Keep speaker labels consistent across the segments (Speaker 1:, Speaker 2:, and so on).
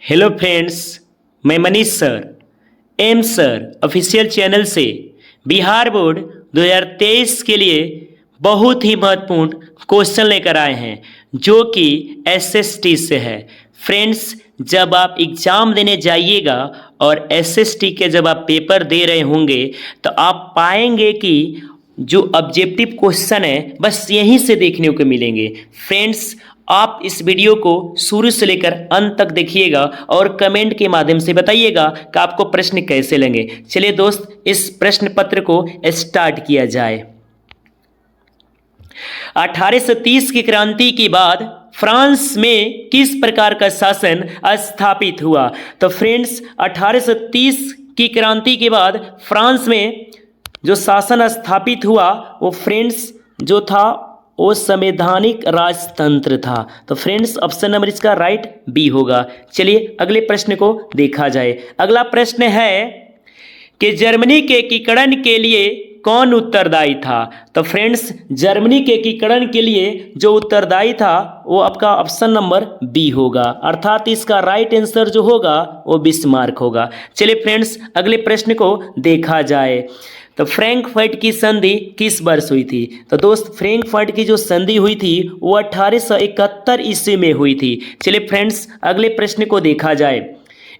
Speaker 1: Hello friends, मैं Manish sir M sir official channel से Bihar board 2023 के लिए बहुत ही महत्वपूर्ण क्वेश्चन लेकर आए हैं जो कि एसएसटी से है। फ्रेंड्स, जब आप एग्ज़ाम देने जाइएगा और एसएसटी के जब आप पेपर दे रहे होंगे तो आप पाएंगे कि जो ऑब्जेक्टिव क्वेश्चन है बस यहीं से देखने को मिलेंगे। फ्रेंड्स, आप इस वीडियो को शुरू से लेकर अंत तक देखिएगा और कमेंट के माध्यम से बताइएगा कि आपको प्रश्न कैसे लेंगे। चलिए दोस्त, इस प्रश्न पत्र को स्टार्ट किया जाए। 1830 की क्रांति के बाद फ्रांस में किस प्रकार का शासन स्थापित हुआ? तो फ्रेंड्स, 1830 की क्रांति के बाद फ्रांस में जो शासन स्थापित हुआ वो फ्रेंड्स जो था वो संवैधानिक राजतंत्र था। तो फ्रेंड्स, ऑप्शन नंबर इसका राइट बी होगा। चलिए अगले प्रश्न को देखा जाए। अगला प्रश्न है कि जर्मनी के एकीकरण के लिए कौन उत्तरदायी था? तो फ्रेंड्स, जर्मनी के एकीकरण के लिए जो उत्तरदायी था वो आपका ऑप्शन नंबर बी होगा, अर्थात इसका राइट आंसर जो होगा वो बिस्मार्क होगा। चलिए फ्रेंड्स, अगले प्रश्न को देखा जाए। तो फ्रैंकफर्ट की संधि किस वर्ष हुई थी? तो दोस्त, फ्रैंकफर्ट की जो संधि हुई थी वो 1871 ईस्वी में हुई थी। चलिए फ्रेंड्स, अगले प्रश्न को देखा जाए।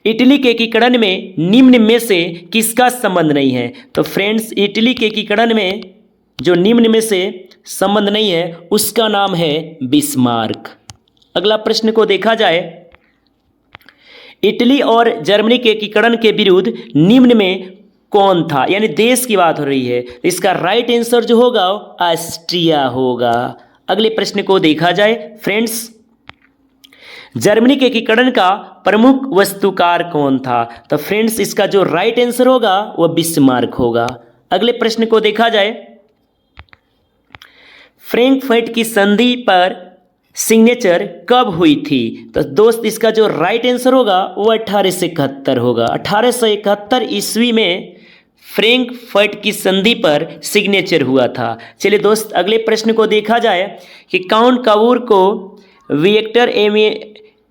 Speaker 1: इटली के एकीकरण में निम्न में से किसका संबंध नहीं है? तो फ्रेंड्स, इटली के एकीकरण में जो निम्न में से संबंध नहीं है उसका नाम है बिस्मार्क। अगला प्रश्न को देखा जाए। इटली और जर्मनी के एकीकरण के विरुद्ध निम्न में कौन था? यानी देश की बात हो रही है। इसका राइट आंसर जो होगा ऑस्ट्रिया होगा। अगले प्रश्न को देखा जाए। फ्रेंड्स, जर्मनी के एकीकरण का प्रमुख वास्तुकार कौन था? तो फ्रेंड्स, इसका जो राइट आंसर होगा वह बिस्मार्क होगा। अगले प्रश्न को देखा जाए। फ्रैंकफर्ट की संधि पर सिग्नेचर कब हुई थी? तो दोस्त, इसका जो राइट आंसर होगा वो 1871 होगा। 1871 ईस्वी में फ्रैंकफर्ट की संधि पर सिग्नेचर हुआ था। चलिए दोस्त, अगले प्रश्न को देखा जाए कि काउंट काबूर को विक्टर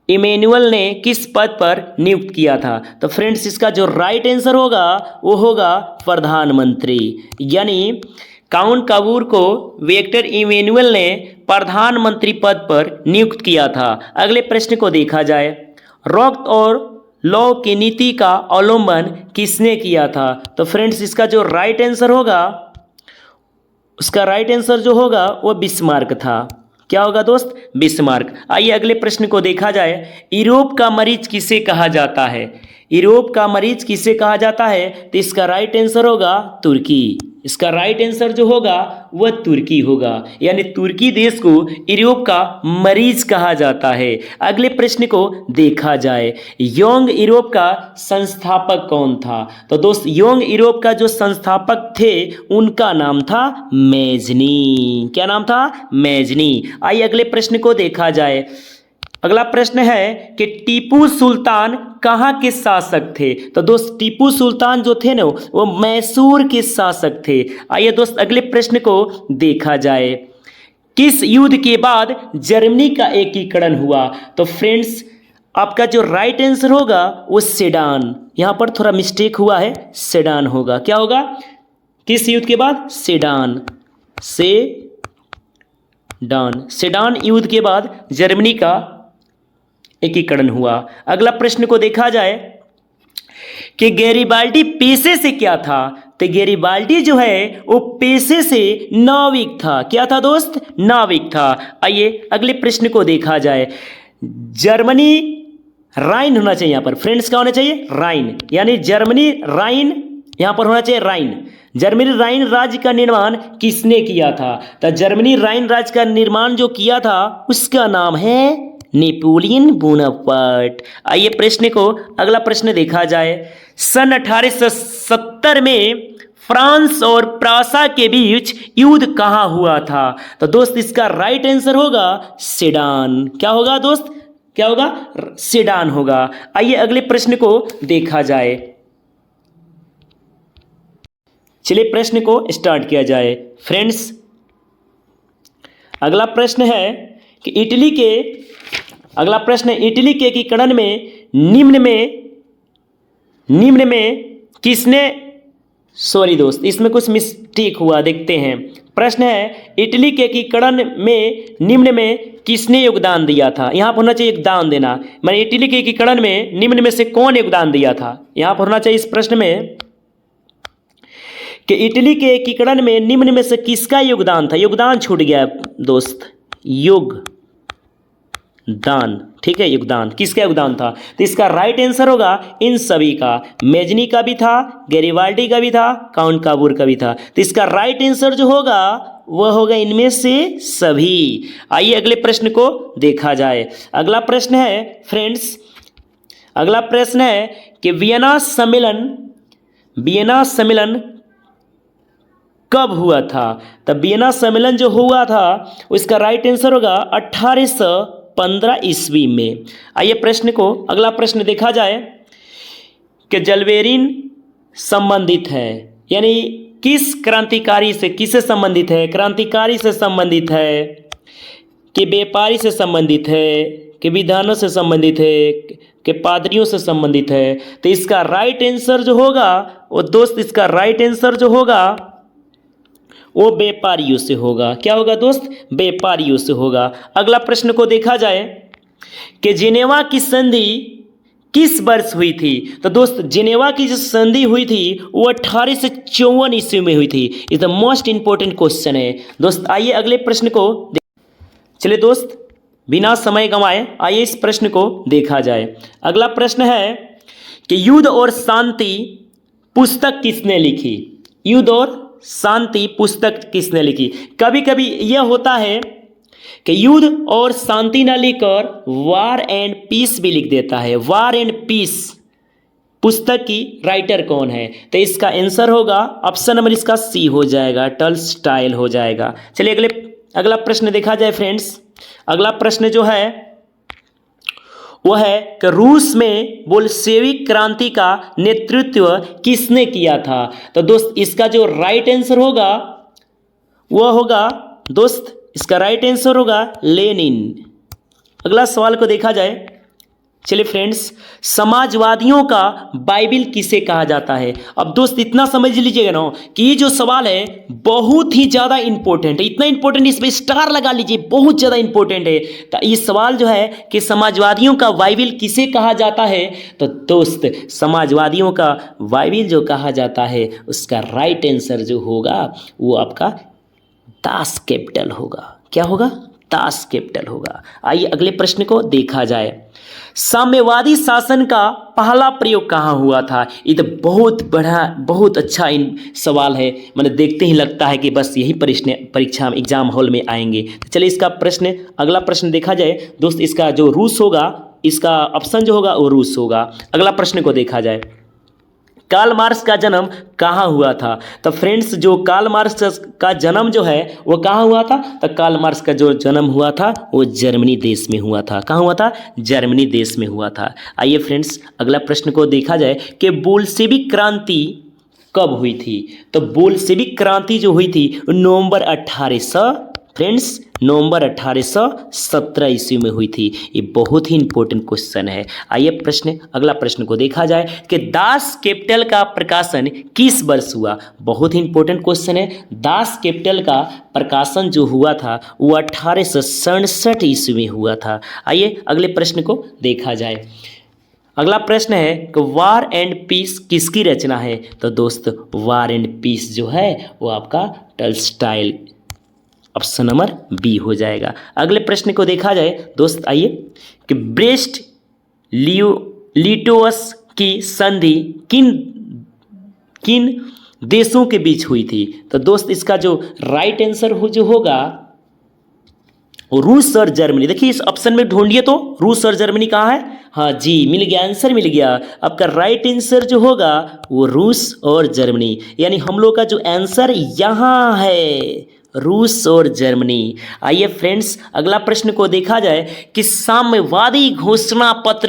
Speaker 1: इमैनुअल ने किस पद पर नियुक्त किया था? तो फ्रेंड्स, इसका जो राइट आंसर होगा वो होगा प्रधानमंत्री। यानी काउंट काबूर को विक्टर इमैनुअल ने प्रधानमंत्री पद पर नियुक्त किया था। अगले प्रश्न को देखा जाए। रॉक और लॉ की नीति का अवलंबन किसने किया था? तो फ्रेंड्स, इसका जो राइट आंसर होगा उसका राइट आंसर जो होगा वो बिस्मार्क था। क्या होगा दोस्त? बिस्मार्क। आइए अगले प्रश्न को देखा जाए। यूरोप का मरीज किसे कहा जाता है? यूरोप का मरीज किसे कहा जाता है? तो इसका राइट आंसर होगा तुर्की। इसका राइट आंसर जो होगा वह तुर्की होगा। यानी तुर्की देश को यूरोप का मरीज कहा जाता है। अगले प्रश्न को देखा जाए। यंग यूरोप का संस्थापक कौन था? तो दोस्त, यंग यूरोप का जो संस्थापक थे उनका नाम था मैजनी। क्या नाम था? मैजनी। आइए अगले प्रश्न को देखा जाए। अगला प्रश्न है कि टीपू सुल्तान कहाँ के शासक थे? तो दोस्त, टीपू सुल्तान जो थे ना वो मैसूर के शासक थे। आइए दोस्त, अगले प्रश्न को देखा जाए। किस युद्ध के बाद जर्मनी का एकीकरण हुआ? तो फ्रेंड्स, आपका जो राइट आंसर होगा वो सेडान। यहाँ पर थोड़ा मिस्टेक हुआ है, सेडान होगा। क्या होगा? किस युद्ध के बाद? सेडान। सेडान युद्ध के बाद जर्मनी का एकीकरण हुआ। अगला प्रश्न को देखा जाए कि गैरिबाल्डी पेशे से क्या था? तो गैरिबाल्डी जो है वो पेशे से नाविक था। क्या था दोस्त? नाविक था। आइए अगले प्रश्न को देखा जाए। जर्मनी राइन होना चाहिए यहाँ पर। फ्रेंड्स, क्या होना चाहिए? राइन। यानी जर्मनी राइन, यहाँ पर होना चाहिए राइन। जर्मनी राइन राज्य का निर्माण किसने किया था? तो जर्मनी राइन राज्य का निर्माण जो किया था उसका नाम है नेपोलियन बोनापार्ट। आइए प्रश्न को अगला प्रश्न देखा जाए। सन 1870 में फ्रांस और प्रासा के बीच युद्ध कहाँ हुआ था? तो दोस्त, इसका राइट आंसर होगा सेडान। क्या होगा दोस्त? क्या होगा? सेडान होगा। आइए अगले प्रश्न को देखा जाए। चलिए प्रश्न को स्टार्ट किया जाए। फ्रेंड्स, अगला प्रश्न है कि इटली के अगला प्रश्न है, इटली के एकीकरण में निम्न में किसने, सॉरी दोस्त इसमें कुछ मिस्टेक हुआ, देखते हैं। प्रश्न है, इटली के एकीकरण में निम्न में किसने योगदान दिया था। यहाँ पर होना चाहिए योगदान देना, मैंने इटली के एकीकरण में निम्न में से कौन योगदान दिया था, यहाँ पर होना चाहिए इस प्रश्न में कि इटली के एकीकरण में निम्न में से किसका योगदान था। योगदान छूट गया दोस्त, योगदान, ठीक है, योगदान किसका योगदान था। तो इसका राइट आंसर होगा इन सभी का, मेजनी का भी था, गैरिबाल्डी का भी था, काउंट काबूर का भी था। तो इसका राइट आंसर जो होगा वह होगा इनमें से सभी। आइए अगले प्रश्न को देखा जाए। अगला प्रश्न है फ्रेंड्स, अगला प्रश्न है कि वियना सम्मेलन कब हुआ था। तब वियना सम्मेलन जो हुआ था उसका राइट आंसर होगा 1815 ईस्वी में। आइए प्रश्न को, अगला प्रश्न देखा जाए कि जलवेरिन संबंधित है, यानी किस क्रांतिकारी से, किससे संबंधित है, क्रांतिकारी से संबंधित है कि व्यापारी से संबंधित है कि विद्वानों से संबंधित है कि पादरियों से संबंधित है। तो इसका राइट आंसर जो होगा वो दोस्त, इसका राइट आंसर जो होगा वो व्यापारियों से होगा। क्या होगा दोस्त, व्यापारियों से होगा। अगला प्रश्न को देखा जाए कि जिनेवा की संधि किस वर्ष हुई थी। तो दोस्त जिनेवा की जो संधि हुई थी वो 1854 ईस्वी में हुई थी। Is the most important question है दोस्त। आइए अगले प्रश्न को, चलिए दोस्त बिना समय गंवाए आइए इस प्रश्न को देखा जाए। अगला प्रश्न है कि युद्ध और शांति पुस्तक किसने लिखी। युद्ध और शांति पुस्तक किसने लिखी। कभी कभी यह होता है कि युद्ध और शांति न लिखकर वार एंड पीस भी लिख देता है। वार एंड पीस पुस्तक की राइटर कौन है। तो इसका आंसर होगा ऑप्शन नंबर इसका सी हो जाएगा, टॉल्स्टॉय हो जाएगा। चलिए अगला प्रश्न देखा जाए फ्रेंड्स। अगला प्रश्न जो है वो है कि रूस में बोल्शेविक क्रांति का नेतृत्व किसने किया था। तो दोस्त इसका जो राइट आंसर होगा वह होगा दोस्त, इसका राइट आंसर होगा लेनिन। अगला सवाल को देखा जाए। चलिए फ्रेंड्स, समाजवादियों का बाइबिल किसे कहा जाता है। अब दोस्त इतना समझ लीजिएगा ना कि ये जो सवाल है बहुत ही ज़्यादा इंपॉर्टेंट है। इतना इंपॉर्टेंट, इस पर स्टार लगा लीजिए, बहुत ज़्यादा इंपॉर्टेंट है। तो ये सवाल जो है कि समाजवादियों का बाइबिल किसे कहा जाता है, तो दोस्त समाजवादियों का बाइबिल जो कहा जाता है उसका राइट आंसर जो होगा वो आपका दास कैपिटल होगा। क्या होगा, दास कैपिटल होगा। आइए अगले प्रश्न को देखा जाए। साम्यवादी शासन का पहला प्रयोग कहाँ हुआ था। ये तो बहुत बड़ा, बहुत अच्छा सवाल है। मैंने देखते ही लगता है कि बस यही प्रश्न परीक्षा में, एग्जाम हॉल में आएंगे। तो चलिए इसका प्रश्न, अगला प्रश्न देखा जाए दोस्त। इसका जो रूस होगा, इसका ऑप्शन जो होगा वो रूस होगा। अगला प्रश्न को देखा जाए, कार्ल मार्क्स का जन्म कहाँ हुआ था। तो फ्रेंड्स जो कार्ल मार्क्स का जन्म जो है वो कहाँ हुआ था। तो कार्ल मार्क्स का जो जन्म हुआ था वो जर्मनी देश में हुआ था। कहाँ हुआ था, जर्मनी देश में हुआ था। आइए फ्रेंड्स अगला प्रश्न को देखा जाए कि बोल्शेविक क्रांति कब हुई थी। तो बोल्शेविक क्रांति जो हुई थी नवंबर 1817 ईस्वी में हुई थी। ये बहुत ही इंपॉर्टेंट क्वेश्चन है। आइए प्रश्न, अगला प्रश्न को देखा जाए कि दास कैपिटल का प्रकाशन किस वर्ष हुआ। बहुत ही इंपॉर्टेंट क्वेश्चन है। दास कैपिटल का प्रकाशन जो हुआ था वो 1867 ईस्वी में हुआ था। आइए अगले प्रश्न को देखा जाए। अगला प्रश्न है कि वार एंड पीस किसकी रचना है। तो दोस्त वार एंड पीस जो है वो आपका टॉल्स्टॉय, ऑप्शन नंबर बी हो जाएगा। अगले प्रश्न को देखा जाए दोस्त। आइए कि ब्रेस्ट लिटोवस की संधि किन देशों के बीच हुई थी। तो दोस्त इसका जो राइट आंसर जो होगा रूस और जर्मनी। देखिए इस ऑप्शन में ढूंढिए तो रूस और जर्मनी कहाँ है। हाँ जी, मिल गया, आंसर मिल गया। आपका राइट आंसर जो होगा वो रूस और जर्मनी, यानी हम लोग का जो आंसर यहाँ है रूस और जर्मनी। आइए फ्रेंड्स अगला प्रश्न को देखा जाए कि साम्यवादी घोषणा पत्र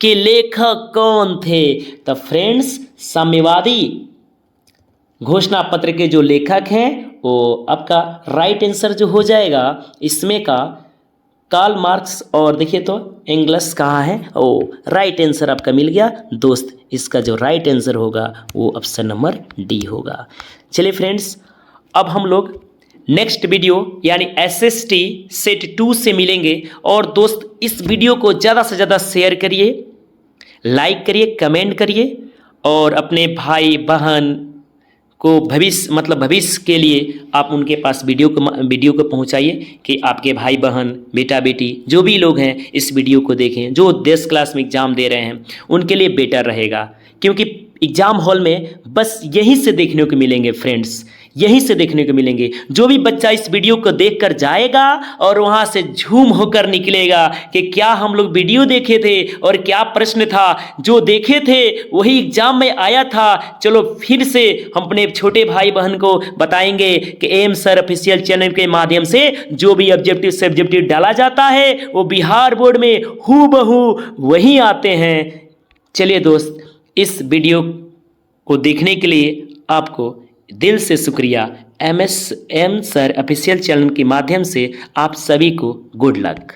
Speaker 1: के लेखक कौन थे। तो फ्रेंड्स साम्यवादी घोषणा पत्र के जो लेखक हैं वो आपका राइट आंसर जो हो जाएगा इसमें का कार्ल मार्क्स और देखिए तो एंगल्स कहाँ है। ओ राइट आंसर आपका मिल गया दोस्त। इसका जो राइट आंसर होगा वो ऑप्शन नंबर डी होगा। चलिए फ्रेंड्स, अब हम लोग नेक्स्ट वीडियो यानी SST सेट 2 से मिलेंगे। और दोस्त इस वीडियो को ज़्यादा से ज़्यादा शेयर करिए, लाइक करिए, कमेंट करिए और अपने भाई बहन को भविष्य के लिए आप उनके पास वीडियो को पहुंचाइए कि आपके भाई बहन बेटा बेटी जो भी लोग हैं इस वीडियो को देखें, जो 10 क्लास में एग्ज़ाम दे रहे हैं उनके लिए बेटर रहेगा। क्योंकि एग्ज़ाम हॉल में बस यहीं से देखने को मिलेंगे फ्रेंड्स, यहीं से देखने को मिलेंगे। जो भी बच्चा इस वीडियो को देखकर जाएगा और वहाँ से झूम होकर निकलेगा कि क्या हम लोग वीडियो देखे थे और क्या प्रश्न था, जो देखे थे वही एग्जाम में आया था। चलो फिर से हम अपने छोटे भाई बहन को बताएंगे कि एम सर ऑफिशियल चैनल के माध्यम से जो भी ऑब्जेक्टिव सब्जेक्टिव डाला जाता है वो बिहार बोर्ड में हूबहू वही आते हैं। चलिए दोस्त, इस वीडियो को देखने के लिए आपको दिल से शुक्रिया। एम सर ऑफिशियल चैनल के माध्यम से आप सभी को गुड लक।